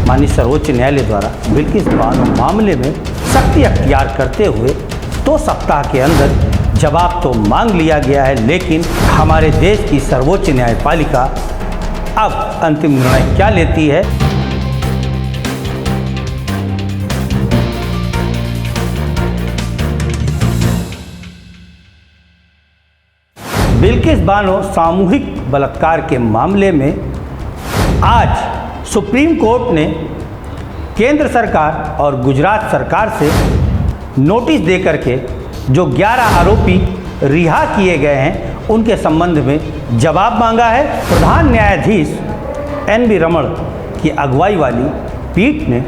माननीय सर्वोच्च न्यायालय द्वारा बिल्किस बानो मामले में सख्ती अख्तियार करते हुए 2 सप्ताह के अंदर जवाब तो मांग लिया गया है, लेकिन हमारे देश की सर्वोच्च न्यायपालिका अब अंतिम निर्णय क्या लेती है। बिल्किस बानो सामूहिक बलात्कार के मामले में आज सुप्रीम कोर्ट ने केंद्र सरकार और गुजरात सरकार से नोटिस देकर के जो 11 आरोपी रिहा किए गए हैं उनके संबंध में जवाब मांगा है। प्रधान न्यायाधीश NV रमण की अगुवाई वाली पीठ ने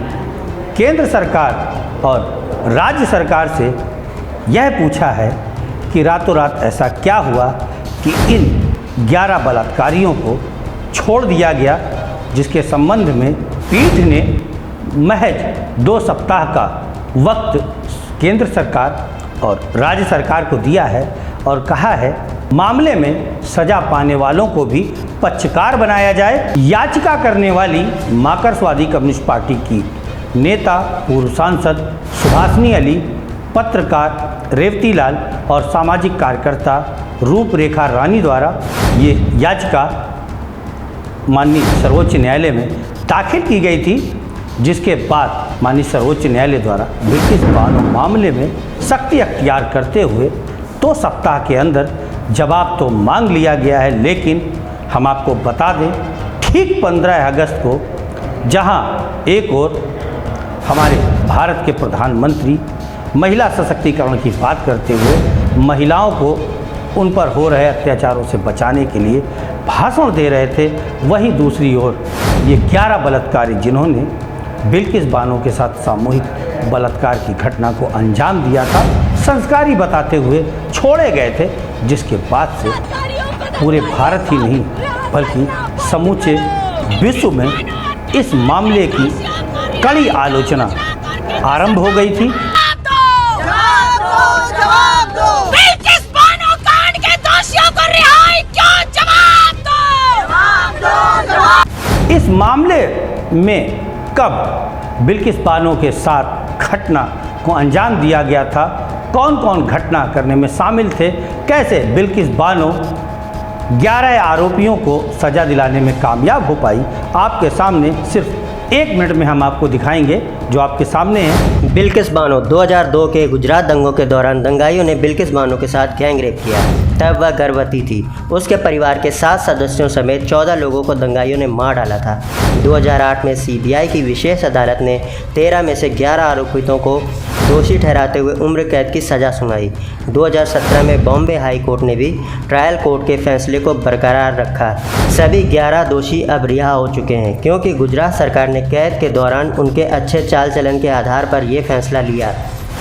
केंद्र सरकार और राज्य सरकार से यह पूछा है कि रातों रात ऐसा क्या हुआ कि इन 11 बलात्कारियों को छोड़ दिया गया, जिसके संबंध में पीठ ने महज 2 सप्ताह का वक्त केंद्र सरकार और राज्य सरकार को दिया है और कहा है मामले में सजा पाने वालों को भी पक्षकार बनाया जाए। याचिका करने वाली मार्क्सवादी कम्युनिस्ट पार्टी की नेता पूर्व सांसद सुभाषिनी अली, पत्रकार रेवती लाल और सामाजिक कार्यकर्ता रूपरेखा रानी द्वारा ये याचिका माननीय सर्वोच्च न्यायालय में दाखिल की गई थी, जिसके बाद माननीय सर्वोच्च न्यायालय द्वारा बिल्किस बानो मामले में सख्ती अख्तियार करते हुए 2 सप्ताह के अंदर जवाब तो मांग लिया गया है। लेकिन हम आपको बता दें, ठीक 15 अगस्त को जहां एक ओर हमारे भारत के प्रधानमंत्री महिला सशक्तिकरण की बात करते हुए महिलाओं को उन पर हो रहे अत्याचारों से बचाने के लिए भाषण दे रहे थे, वहीं दूसरी ओर ये 11 बलात्कारी जिन्होंने बिल्किस बानो के साथ सामूहिक बलात्कार की घटना को अंजाम दिया था, संस्कारी बताते हुए छोड़े गए थे, जिसके बाद से पूरे भारत ही नहीं बल्कि समूचे विश्व में इस मामले की कड़ी आलोचना आरंभ हो गई थी। इस मामले में कब बिल्किस बानो के साथ घटना को अंजाम दिया गया था, कौन कौन घटना करने में शामिल थे, कैसे बिल्किस बानो 11 आरोपियों को सज़ा दिलाने में कामयाब हो पाई, आपके सामने सिर्फ 1 मिनट में हम आपको दिखाएंगे, जो आपके सामने है। बिल्किस बानो 2002 के गुजरात दंगों के दौरान दंगाइयों ने बिल्किस बानो के साथ गैंगरेप किया। तब वह गर्भवती थी। उसके परिवार के 7 सदस्यों समेत 14 लोगों को दंगाइयों ने मार डाला था। 2008 में CBI की विशेष अदालत ने 13 में से 11 आरोपितों को दोषी ठहराते हुए उम्र कैद की सज़ा सुनाई। 2017 में बॉम्बे हाई कोर्ट ने भी ट्रायल कोर्ट के फैसले को बरकरार रखा। सभी 11 दोषी अब रिहा हो चुके हैं, क्योंकि गुजरात सरकार ने कैद के दौरान उनके अच्छे चाल चलन के आधार पर ये फैसला लिया।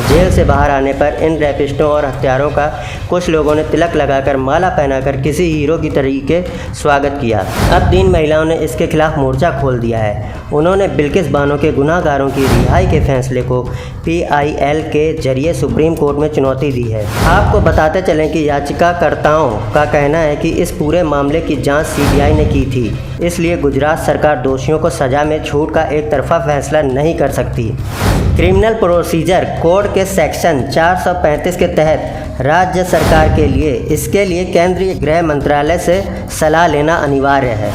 जेल से बाहर आने पर इन रैपिस्टों और हत्यारों का कुछ लोगों ने तिलक लगाकर माला पहनाकर किसी हीरो की तरीके स्वागत किया। अब 3 महिलाओं ने इसके खिलाफ मोर्चा खोल दिया है। उन्होंने बिल्किस बानो के गुनाहगारों की रिहाई के फैसले को PIL के जरिए सुप्रीम कोर्ट में चुनौती दी है। आपको बताते चलें कि याचिकाकर्ताओं का कहना है कि इस पूरे मामले की जाँच CBI ने की थी, इसलिए गुजरात सरकार दोषियों को सज़ा में छूट का एक तरफा फैसला नहीं कर सकती। क्रिमिनल प्रोसीजर कोड के सेक्शन 435 के तहत राज्य सरकार के लिए इसके लिए केंद्रीय गृह मंत्रालय से सलाह लेना अनिवार्य है।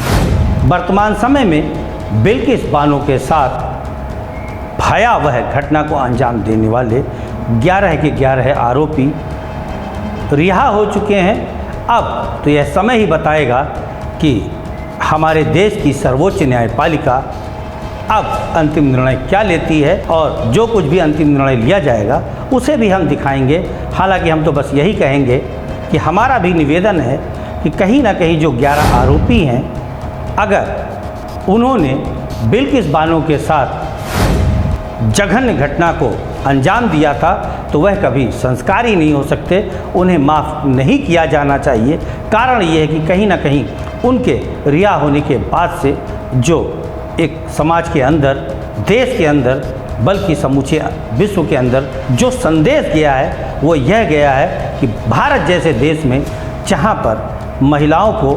वर्तमान समय में बिल्किस बानो के साथ भयावह घटना को अंजाम देने वाले 11 के 11 आरोपी रिहा हो चुके हैं। अब तो यह समय ही बताएगा कि हमारे देश की सर्वोच्च न्यायपालिका अब अंतिम निर्णय क्या लेती है, और जो कुछ भी अंतिम निर्णय लिया जाएगा उसे भी हम दिखाएंगे। हालांकि हम तो बस यही कहेंगे कि हमारा भी निवेदन है कि कहीं ना कहीं जो 11 आरोपी हैं, अगर उन्होंने बिल्किस बानो के साथ जघन्य घटना को अंजाम दिया था तो वह कभी संस्कारी नहीं हो सकते, उन्हें माफ़ नहीं किया जाना चाहिए। कारण ये है कि कहीं ना कहीं उनके रिहा होने के बाद से जो एक समाज के अंदर, देश के अंदर, बल्कि समूचे विश्व के अंदर जो संदेश गया है वो यह गया है कि भारत जैसे देश में जहाँ पर महिलाओं को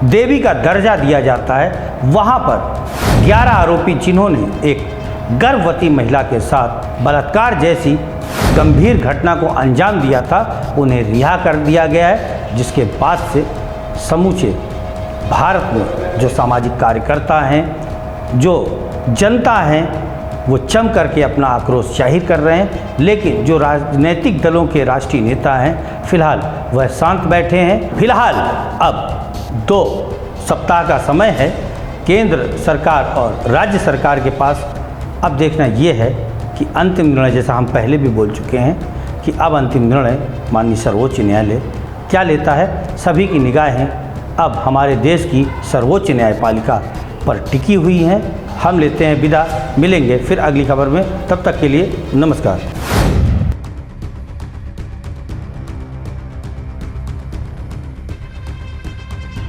देवी का दर्जा दिया जाता है, वहाँ पर 11 आरोपी जिन्होंने एक गर्भवती महिला के साथ बलात्कार जैसी गंभीर घटना को अंजाम दिया था, उन्हें रिहा कर दिया गया है, जिसके बाद से समूचे भारत में जो सामाजिक कार्यकर्ता हैं, जो जनता हैं, वो चम करके अपना आक्रोश जाहिर कर रहे हैं। लेकिन जो राजनीतिक दलों के राष्ट्रीय नेता हैं, फिलहाल वह शांत बैठे हैं। फिलहाल अब 2 सप्ताह का समय है केंद्र सरकार और राज्य सरकार के पास। अब देखना ये है कि अंतिम निर्णय, जैसा हम पहले भी बोल चुके हैं कि अब अंतिम निर्णय माननीय सर्वोच्च न्यायालय क्या लेता है। सभी की निगाहें अब हमारे देश की सर्वोच्च न्यायपालिका पर टिकी हुई हैं। हम लेते हैं विदा, मिलेंगे फिर अगली खबर में। तब तक के लिए नमस्कार।